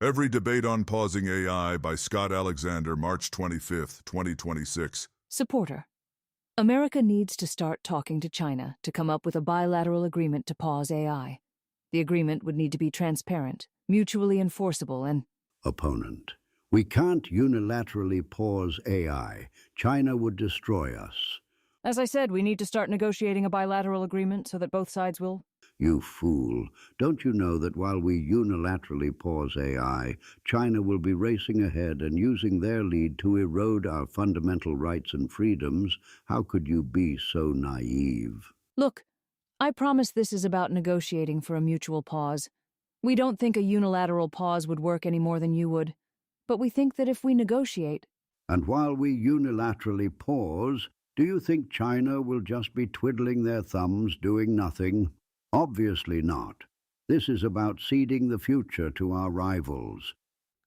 Every Debate on Pausing AI by Scott Alexander, March 25th, 2026. Supporter. America needs to start talking to China to come up with a bilateral agreement to pause AI. The agreement would need to be transparent, mutually enforceable, and... Opponent. We can't unilaterally pause AI. China would destroy us. As I said, we need to start negotiating a bilateral agreement so that both sides will... You fool. Don't you know that while we unilaterally pause AI, China will be racing ahead and using their lead to erode our fundamental rights and freedoms? How could you be so naive? Look, I promise this is about negotiating for a mutual pause. We don't think a unilateral pause would work any more than you would, but we think that if we negotiate... And while we unilaterally pause, do you think China will just be twiddling their thumbs, doing nothing? Obviously not. This is about ceding the future to our rivals.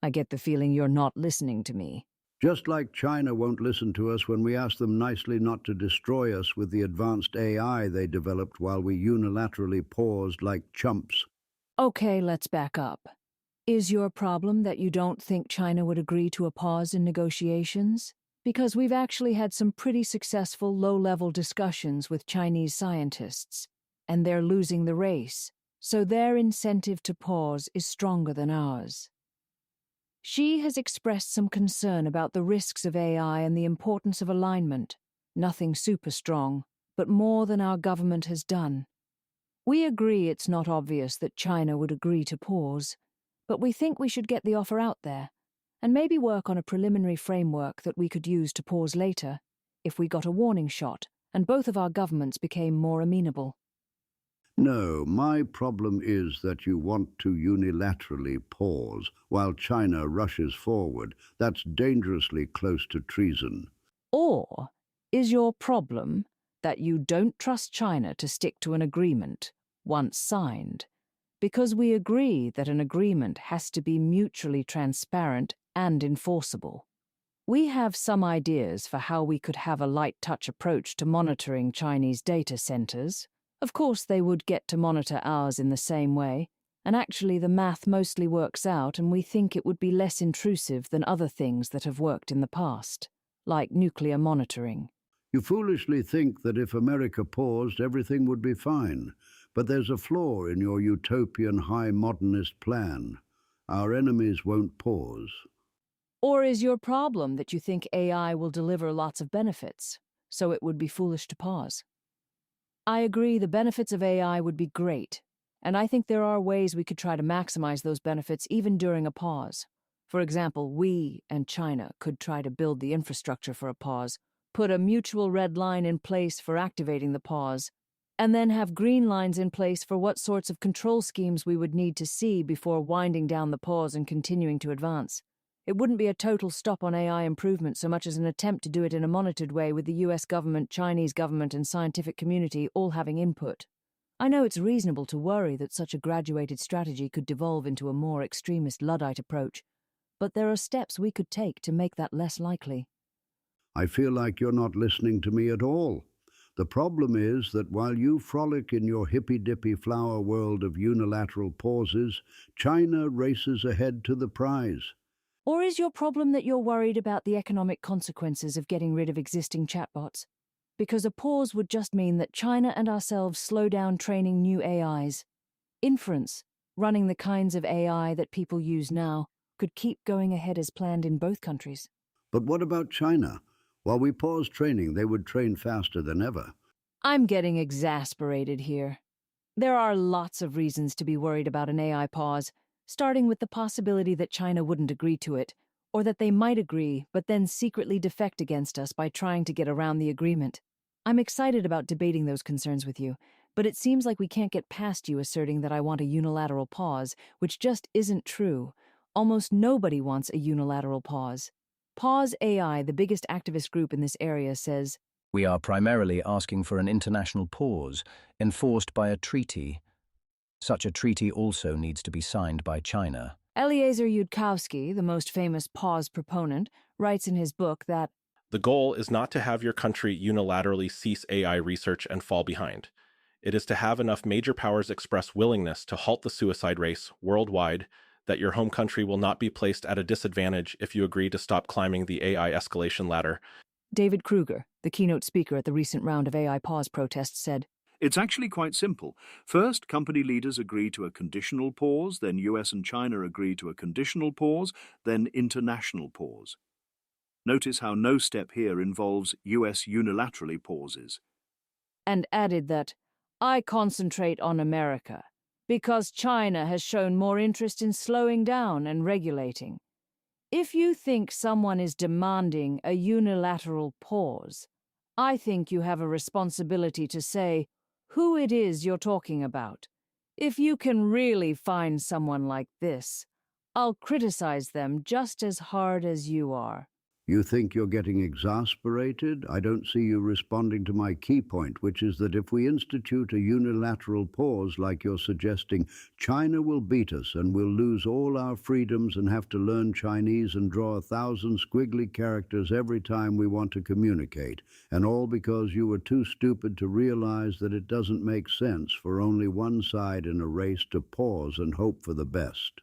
I get the feeling you're not listening to me. Just like China won't listen to us when we ask them nicely not to destroy us with the advanced AI they developed while we unilaterally paused like chumps. Okay, let's back up. Is your problem that you don't think China would agree to a pause in negotiations? Because we've actually had some pretty successful low-level discussions with Chinese scientists, and they're losing the race, so their incentive to pause is stronger than ours. Xi has expressed some concern about the risks of AI and the importance of alignment. Nothing super strong, but more than our government has done. We agree it's not obvious that China would agree to pause, but we think we should get the offer out there, and maybe work on a preliminary framework that we could use to pause later, if we got a warning shot and both of our governments became more amenable. No, my problem is that you want to unilaterally pause while China rushes forward. That's dangerously close to treason. Or is your problem that you don't trust China to stick to an agreement, once signed, because we agree that an agreement has to be mutually transparent and enforceable? We have some ideas for how we could have a light-touch approach to monitoring Chinese data centers. Of course, they would get to monitor ours in the same way, and actually the math mostly works out, and we think it would be less intrusive than other things that have worked in the past, like nuclear monitoring. You foolishly think that if America paused, everything would be fine, but there's a flaw in your utopian high modernist plan. Our enemies won't pause. Or is your problem that you think AI will deliver lots of benefits, so it would be foolish to pause? I agree the benefits of AI would be great, and I think there are ways we could try to maximize those benefits even during a pause. For example, we and China could try to build the infrastructure for a pause, put a mutual red line in place for activating the pause, and then have green lines in place for what sorts of control schemes we would need to see before winding down the pause and continuing to advance. It wouldn't be a total stop on AI improvement so much as an attempt to do it in a monitored way with the US government, Chinese government, and scientific community all having input. I know it's reasonable to worry that such a graduated strategy could devolve into a more extremist Luddite approach, but there are steps we could take to make that less likely. I feel like you're not listening to me at all. The problem is that while you frolic in your hippy-dippy flower world of unilateral pauses, China races ahead to the prize. Or is your problem that you're worried about the economic consequences of getting rid of existing chatbots? Because a pause would just mean that China and ourselves slow down training new AIs. Inference, running the kinds of AI that people use now, could keep going ahead as planned in both countries. But what about China? While we pause training, they would train faster than ever. I'm getting exasperated here. There are lots of reasons to be worried about an AI pause, starting with the possibility that China wouldn't agree to it, or that they might agree but then secretly defect against us by trying to get around the agreement. I'm excited about debating those concerns with you, but it seems like we can't get past you asserting that I want a unilateral pause, which just isn't true. Almost nobody wants a unilateral pause. Pause AI, the biggest activist group in this area, says, "We are primarily asking for an international pause, enforced by a treaty. Such a treaty also needs to be signed by China." Eliezer Yudkowsky, the most famous pause proponent, writes in his book that the goal is not to have your country unilaterally cease AI research and fall behind. It is to have enough major powers express willingness to halt the suicide race worldwide, that your home country will not be placed at a disadvantage if you agree to stop climbing the AI escalation ladder. David Kruger, the keynote speaker at the recent round of AI pause protests, said, It's actually quite simple. First, company leaders agree to a conditional pause, then US and China agree to a conditional pause, then international pause. Notice how no step here involves US unilaterally pauses. and added that, I concentrate on America because China has shown more interest in slowing down and regulating. If you think someone is demanding a unilateral pause, I think you have a responsibility to say who it is you're talking about. If you can really find someone like this, I'll criticize them just as hard as you are. You think you're getting exasperated? I don't see you responding to my key point, which is that if we institute a unilateral pause like you're suggesting, China will beat us and we'll lose all our freedoms and have to learn Chinese and draw 1,000 squiggly characters every time we want to communicate, and all because you were too stupid to realize that it doesn't make sense for only one side in a race to pause and hope for the best.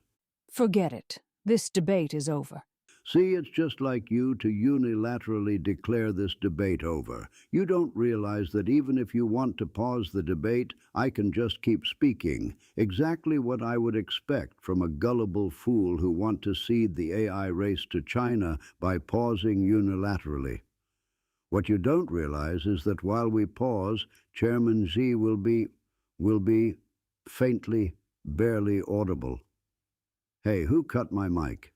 Forget it. This debate is over. See, it's just like you to unilaterally declare this debate over. You don't realize that even if you want to pause the debate, I can just keep speaking. Exactly what I would expect from a gullible fool who want to cede the AI race to China by pausing unilaterally. What you don't realize is that while we pause, Chairman Xi will be faintly, barely audible. Hey, who cut my mic?